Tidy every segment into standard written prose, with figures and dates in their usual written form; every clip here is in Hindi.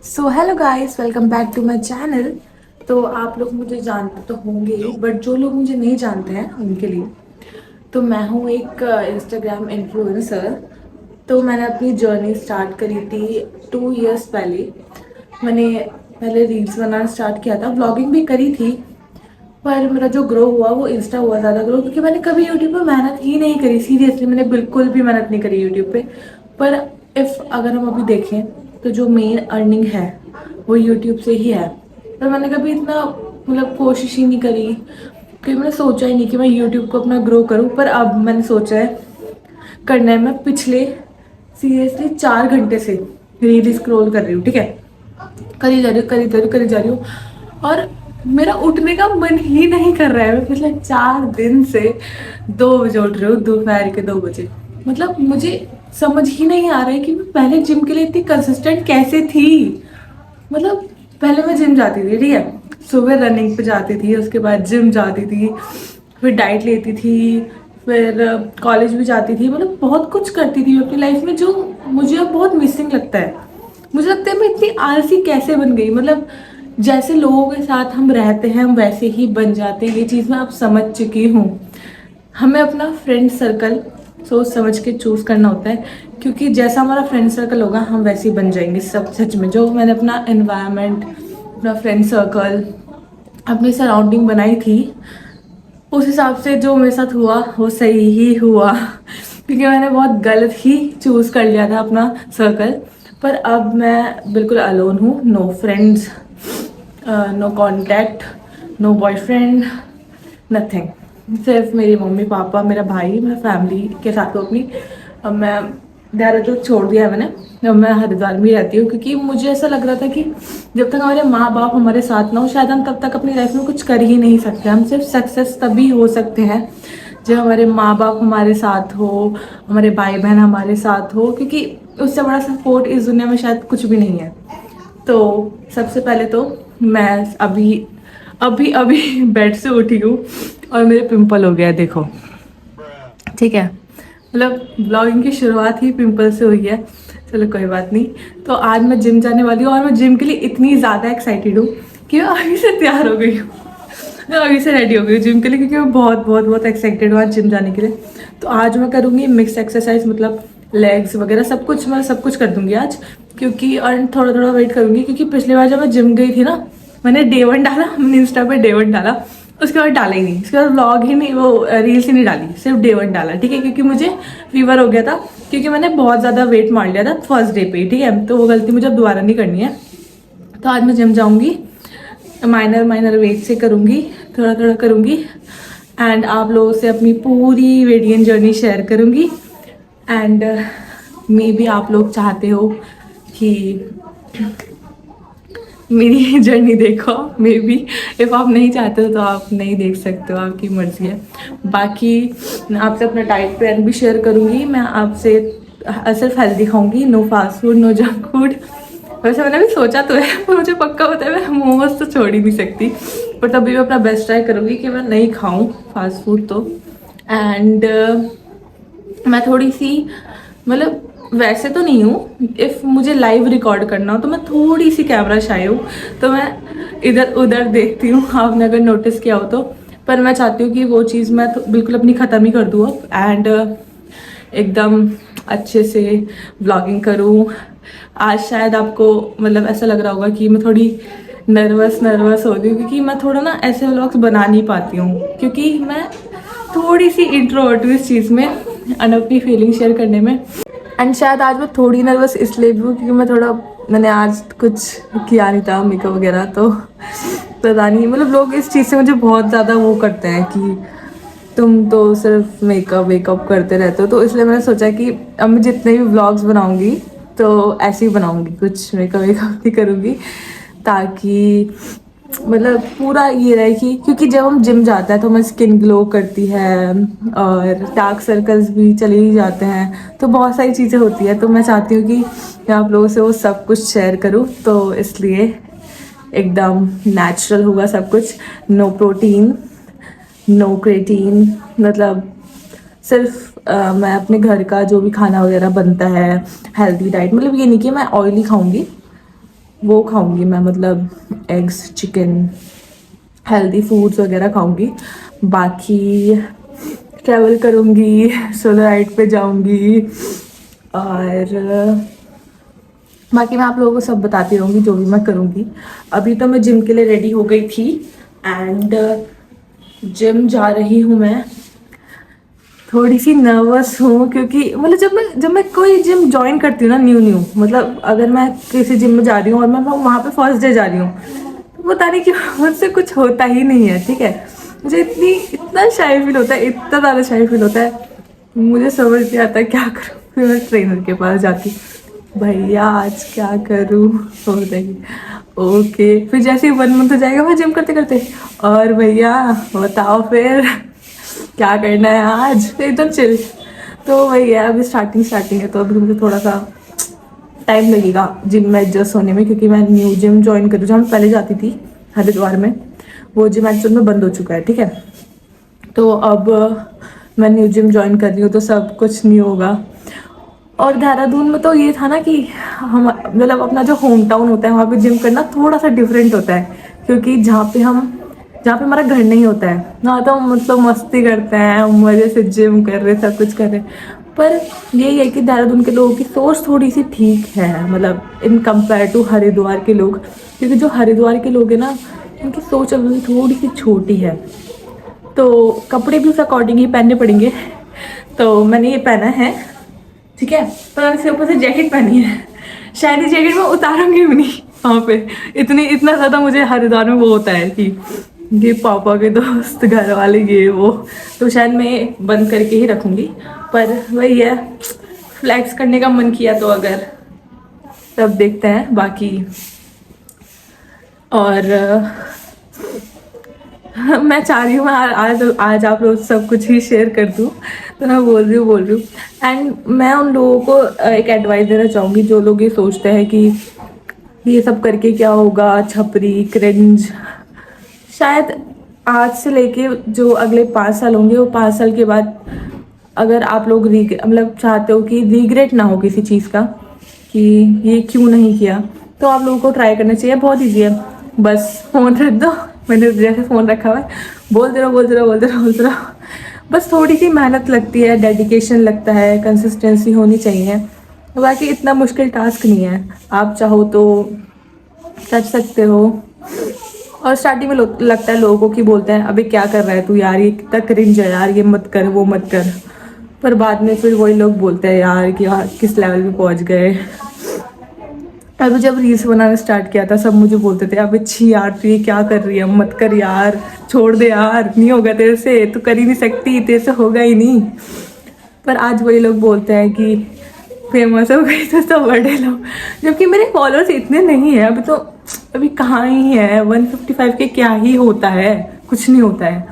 So hello guys, welcome back to my channel. तो आप लोग मुझे जानते तो होंगे ही, बट जो लोग मुझे नहीं जानते हैं उनके लिए तो मैं हूँ एक इंस्टाग्राम इन्फ्लुएंसर। तो मैंने अपनी जर्नी स्टार्ट करी थी 2 इयर्स पहले। मैंने पहले रील्स बनाना स्टार्ट किया था, व्लॉगिंग भी करी थी। पर मेरा जो ग्रो हुआ वो इंस्टा हुआ ज़्यादा ग्रो, क्योंकि मैंने कभी यूट्यूब पे मेहनत ही नहीं करी। सीरियसली मैंने बिल्कुल भी मेहनत नहीं करी यूट्यूब पे। पर इफ़ अगर हम अभी देखें तो जो मेन अर्निंग है वो यूट्यूब से ही है। पर मैंने कभी इतना कोशिश ही नहीं करी, क्योंकि मैंने सोचा ही नहीं कि मैं यूट्यूब को अपना ग्रो करूँ। पर अब मैंने सोचा है करना है। मैं पिछले सीरियसली 4 घंटे से रील स्क्रॉल कर रही हूँ, ठीक है। करी जा रही हूँ, करी जा रही हूँ, करी जा रही हूँ। और मेरा उठने का मन ही नहीं कर रहा है। मैं पिछले 4 दिन से 2 बजे उठ रही हूँ, दोपहर के 2 बजे। मुझे समझ ही नहीं आ रहा है कि मैं पहले जिम के लिए इतनी कंसिस्टेंट कैसे थी। मतलब पहले मैं जिम जाती थी, ठीक है। सुबह रनिंग पे जाती थी, उसके बाद जिम जाती थी, फिर डाइट लेती थी, फिर कॉलेज भी जाती थी। बहुत कुछ करती थी अपनी लाइफ में, जो मुझे अब बहुत मिसिंग लगता है। मुझे लगता है मैं इतनी आलसी कैसे बन गई। जैसे लोगों के साथ हम रहते हैं हम वैसे ही बन जाते हैं। ये चीज़ मैं अब समझ चुकी हूँ। हमें अपना फ्रेंड सर्कल सोच समझ के चूज करना होता है, क्योंकि जैसा हमारा फ्रेंड सर्कल होगा हम वैसे ही बन जाएंगे। सब सच में जो मैंने अपना एनवायरनमेंट, अपना फ्रेंड सर्कल, अपनी सराउंडिंग बनाई थी, उस हिसाब से जो मेरे साथ हुआ वो सही ही हुआ। क्योंकि मैंने बहुत गलत ही चूज कर लिया था अपना सर्कल। पर अब मैं बिल्कुल अलोन हूँ, no friends, no contact, no boyfriend, nothing. सिर्फ मेरी मम्मी पापा, मेरा भाई, मैं फैमिली के साथ हूँ अपनी। अब मैं देहरादून छोड़ दिया है मैंने। अब मैं हरिद्वार में ही रहती हूँ, क्योंकि मुझे ऐसा लग रहा था कि जब तक हमारे माँ बाप हमारे साथ ना हो, शायद हम तब तक अपनी लाइफ में कुछ कर ही नहीं सकते। हम सिर्फ सक्सेस तभी हो सकते हैं जब हमारे माँ बाप हमारे साथ हो, हमारे भाई बहन हमारे साथ हो, क्योंकि उससे बड़ा सपोर्ट इस दुनिया में शायद कुछ भी नहीं है। तो सबसे पहले तो मैं अभी अभी अभी बेड से उठी हूँ और मेरे पिंपल हो गया है, देखो, ठीक है। ब्लॉगिंग की शुरुआत ही पिंपल से हुई है। चलो कोई बात नहीं। तो आज मैं जिम जाने वाली हूँ और मैं जिम के लिए इतनी ज़्यादा एक्साइटेड हूँ कि मैं अभी से तैयार हो गई हूँ। मैं अभी से रेडी हो गई हूँ जिम के लिए, क्योंकि मैं बहुत बहुत बहुत एक्साइटेड हूँ आज जिम जाने के लिए। तो आज मैं करूँगी मिक्स एक्सरसाइज, लेग्स वगैरह सब कुछ, मैं सब कुछ कर दूंगी आज। क्योंकि और थोड़ा थोड़ा वेट करूँगी, क्योंकि पिछली बार जब मैं जिम गई थी ना, मैंने डे 1 डाला, मैंने इंस्टा पे डे 1 डाला, उसके बाद डाला ही नहीं। उसके बाद व्लॉग ही नहीं, वो रील्स ही नहीं डाली, सिर्फ डे 1 डाला, ठीक है। क्योंकि मुझे फीवर हो गया था, क्योंकि मैंने बहुत ज़्यादा वेट मार लिया था फर्स्ट डे पे ही, ठीक है। तो वो गलती मुझे अब दोबारा नहीं करनी है। तो आज मैं जिम जाऊँगी, माइनर माइनर वेट से करूँगी, थोड़ा थोड़ा करूँगी। एंड आप लोगों से अपनी पूरी वेडियन जर्नी शेयर करूँगी। एंड मे बी आप लोग चाहते हो कि मेरी जर्नी देखो, मे बी। इफ़ आप नहीं चाहते हो तो आप नहीं देख सकते हो, आपकी मर्जी है। बाकी मैं आपसे अपना डाइट प्लान भी शेयर करूँगी। मैं आपसे सिर्फ हेल्दी खाऊंगी, no fast food, no junk food. वैसे मैंने भी सोचा तो है, पर मुझे पक्का पता है मैं मोमोज तो छोड़ ही नहीं सकती। पर तभी मैं अपना बेस्ट ट्राई करूँगी कि मैं नहीं खाऊँ फास्ट फूड तो। एंड मैं थोड़ी सी, वैसे तो नहीं हूँ। इफ़ मुझे लाइव रिकॉर्ड करना हो तो मैं थोड़ी सी कैमरा शाई हूँ, तो मैं इधर उधर देखती हूँ, आपने अगर नोटिस किया हो तो। पर मैं चाहती हूँ कि वो चीज़ मैं तो बिल्कुल अपनी ख़त्म ही कर दूँ अब। एंड एकदम अच्छे से व्लॉगिंग करूँ। आज शायद आपको ऐसा लग रहा होगा कि मैं थोड़ी नर्वस नर्वस हो रही हूँ, क्योंकि मैं थोड़ा ना ऐसे व्लॉग्स बना नहीं पाती हूँ, क्योंकि मैं थोड़ी सी इंट्रोवर्ट हूँ इस चीज़ में एंड अपनी फीलिंग शेयर करने में। एंड शायद आज मैं थोड़ी नर्वस इसलिए भी हूँ, क्योंकि मैंने आज कुछ किया नहीं था मेकअप वगैरह, तो पता नहीं, लोग इस चीज़ से मुझे बहुत ज़्यादा वो करते हैं कि तुम तो सिर्फ मेकअप वेकअप करते रहते हो। तो इसलिए मैंने सोचा कि अब मैं जितने भी व्लॉग्स बनाऊंगी तो ऐसे ही बनाऊंगी, कुछ मेकअप वेकअप भी करूँगी, ताकि पूरा ये रहे कि, क्योंकि जब हम जिम जाते हैं तो हमें स्किन ग्लो करती है और डार्क सर्कल्स भी चले ही जाते हैं, तो बहुत सारी चीज़ें होती है। तो मैं चाहती हूँ कि मैं आप लोगों से वो सब कुछ शेयर करूँ, तो इसलिए एकदम नेचुरल होगा सब कुछ। नो प्रोटीन, नो क्रेटीन, सिर्फ मैं अपने घर का जो भी खाना वगैरह बनता है, हेल्दी डाइट, ये नहीं कि मैं ऑयली खाऊंगी, वो खाऊंगी मैं, मतलब एग्स, चिकन, हेल्दी फूड्स वगैरह खाऊंगी। बाकी ट्रैवल करूंगी, सोलो राइड पे जाऊंगी, और बाकी मैं आप लोगों को सब बताती रहूँगी जो भी मैं करूँगी। अभी तो मैं जिम के लिए रेडी हो गई थी एंड जिम जा रही हूँ मैं। थोड़ी सी नर्वस हूँ क्योंकि मतलब जब मैं कोई जिम ज्वाइन करती हूँ ना, न्यू मतलब अगर मैं किसी जिम में जा रही हूँ और मैं वहाँ पे फर्स्ट डे जा रही हूँ, तो पता नहीं क्यों मुझसे कुछ होता ही नहीं है, ठीक है। मुझे इतना शाय फील होता है, इतना ज़्यादा शाय फील होता है, मुझे समझ नहीं आता क्या करूँ। फिर मैं ट्रेनर के पास जाती, भैया आज क्या करूँ, हो रही ओके। फिर जैसे ही 1 मंथ हो जाएगा मैं जिम करते करते, और भैया बताओ फिर क्या करना है आज, एकदम चिल। तो वही है, अभी स्टार्टिंग है, तो अभी मुझे थोड़ा सा टाइम लगेगा जिम में एडजस्ट होने में, क्योंकि मैं न्यू जिम ज्वाइन करूँ। जहाँ मैं पहले जाती थी हरिद्वार में, वो जिम एक्चुअल में बंद हो चुका है, ठीक है। तो अब मैं न्यू जिम ज्वाइन कर रही हूँ, तो सब कुछ न्यू होगा। और देहरादून में तो ये था ना कि हम मतलब अपना जो होम टाउन होता है वहाँ पे जिम करना थोड़ा सा डिफरेंट होता है, क्योंकि जहाँ पे हमारा घर नहीं होता है वहाँ तो हम मतलब मस्ती करते हैं, मज़े से जिम कर रहे, सब कुछ कर रहे। पर यही है कि देहरादून के लोगों की सोच थोड़ी सी ठीक है, मतलब इन कंपेयर टू हरिद्वार के लोग, क्योंकि जो हरिद्वार के लोग हैं ना, उनकी सोच अभी थोड़ी सी छोटी है। तो कपड़े भी उस अकॉर्डिंग ही पहनने पड़ेंगे। तो मैंने ये पहना है, ठीक है, पर मैंने इसके ऊपर से जैकेट पहनी है। शायद ये जैकेट मैं उतारूंगी भी नहीं वहाँ पे। इतना ज़्यादा मुझे हरिद्वार में वो होता है कि ये पापा के दोस्त, घर वाले, ये वो, तो शायद मैं बंद करके ही रखूँगी। पर वही है, फ्लैक्स करने का मन किया तो अगर, तब देखते हैं बाकी। और मैं चाह रही हूँ मैं आज आप लोग सब कुछ ही शेयर कर दूँ, तो मैं बोल रही हूँ। एंड मैं उन लोगों को एक एडवाइस देना चाहूँगी जो लोग ये सोचते हैं कि ये सब करके क्या होगा, छपरी, क्रिंज। शायद आज से लेके जो अगले 5 साल होंगे, वो 5 साल के बाद अगर आप लोग मतलब चाहते हो कि रिग्रेट ना हो किसी चीज़ का कि ये क्यों नहीं किया, तो आप लोगों को ट्राई करना चाहिए। बहुत ईजी है, बस फ़ोन रख दो, मैंने जैसे फ़ोन रखा हुआ है, बोलते रहो। बस थोड़ी सी मेहनत लगती है, डेडिकेशन लगता है, कंसिस्टेंसी होनी चाहिए। बाकी इतना मुश्किल टास्क नहीं है, आप चाहो तो कर सकते हो। और स्टार्टिंग में लगता है लोगों को कि बोलते हैं अबे क्या कर रहा है तू यार, ये कितना क्रिंज है यार, ये मत कर वो मत कर। पर बाद में फिर वही लोग बोलते हैं यार कि यार किस लेवल पे पहुंच गए। अभी जब रील्स बनाना स्टार्ट किया था, सब मुझे बोलते थे अब अच्छी यार तू ये क्या कर रही है, मत कर यार, छोड़ दे यार, नहीं होगा तेरे से, तू कर ही नहीं सकती, तेरे से होगा ही नहीं। पर आज वही लोग बोलते हैं कि फेमस हो गई तो बड़े लोग, जबकि मेरे फॉलोअर्स इतने नहीं है अभी तो। अभी कहाँ ही है, 155 के क्या ही होता है, कुछ नहीं होता है।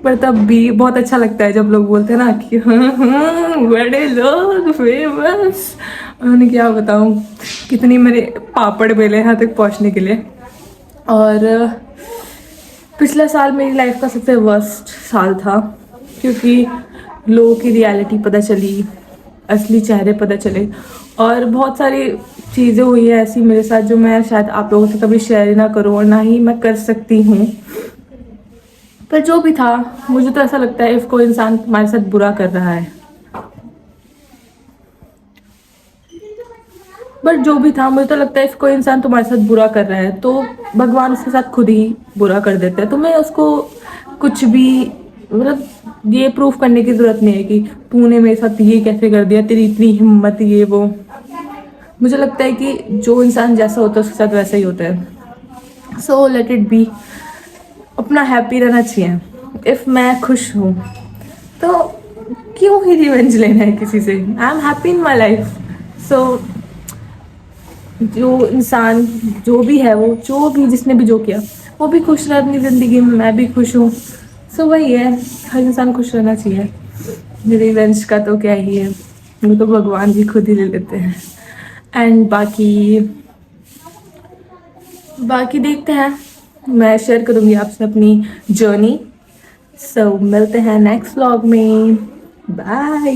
पर तब भी बहुत अच्छा लगता है जब लोग बोलते हैं ना कि बड़े लोग फेमस। उन्होंने क्या बताऊँ कितनी मेरे पापड़ बेले यहाँ तक पहुँचने के लिए। और पिछला साल मेरी लाइफ का सबसे वर्स्ट साल था, क्योंकि लोगों की रियलिटी पता चली, असली चेहरे पता चले, और बहुत सारी चीज़ें हुई है ऐसी मेरे साथ जो मैं शायद आप लोगों से कभी शेयर ना करूं, और ना ही मैं कर सकती हूँ। पर जो भी था, मुझे तो ऐसा लगता है इफ़ कोई इंसान तुम्हारे साथ बुरा कर रहा है, बट जो भी था, मुझे तो लगता है इफ कोई इंसान तुम्हारे साथ बुरा कर रहा है तो भगवान उसके साथ खुद ही बुरा कर देते हैं। तुम्हें उसको कुछ भी मतलब ये प्रूफ करने की जरूरत नहीं है कि तूने मेरे साथ ये कैसे कर दिया, तेरी इतनी हिम्मत, ये वो। मुझे लगता है कि जो इंसान जैसा होता है उसके साथ वैसा ही होता है। सो लेट इट बी, अपना हैप्पी रहना चाहिए। इफ़ मैं खुश हूँ तो क्यों ही रिवेंज लेना है किसी से, I am happy in my life. So जो इंसान जो भी है, वो जो भी जिसने भी जो किया, वो भी खुश रहा अपनी ज़िंदगी में, मैं भी खुश हूँ। सो वही है, हर इंसान खुश रहना चाहिए। रिवेंज का तो क्या ही है, वो तो भगवान जी खुद ही ले लेते हैं। एंड बाकी देखते हैं, मैं शेयर करूँगी आपसे अपनी जर्नी। सो मिलते हैं नेक्स्ट व्लॉग में, बाय।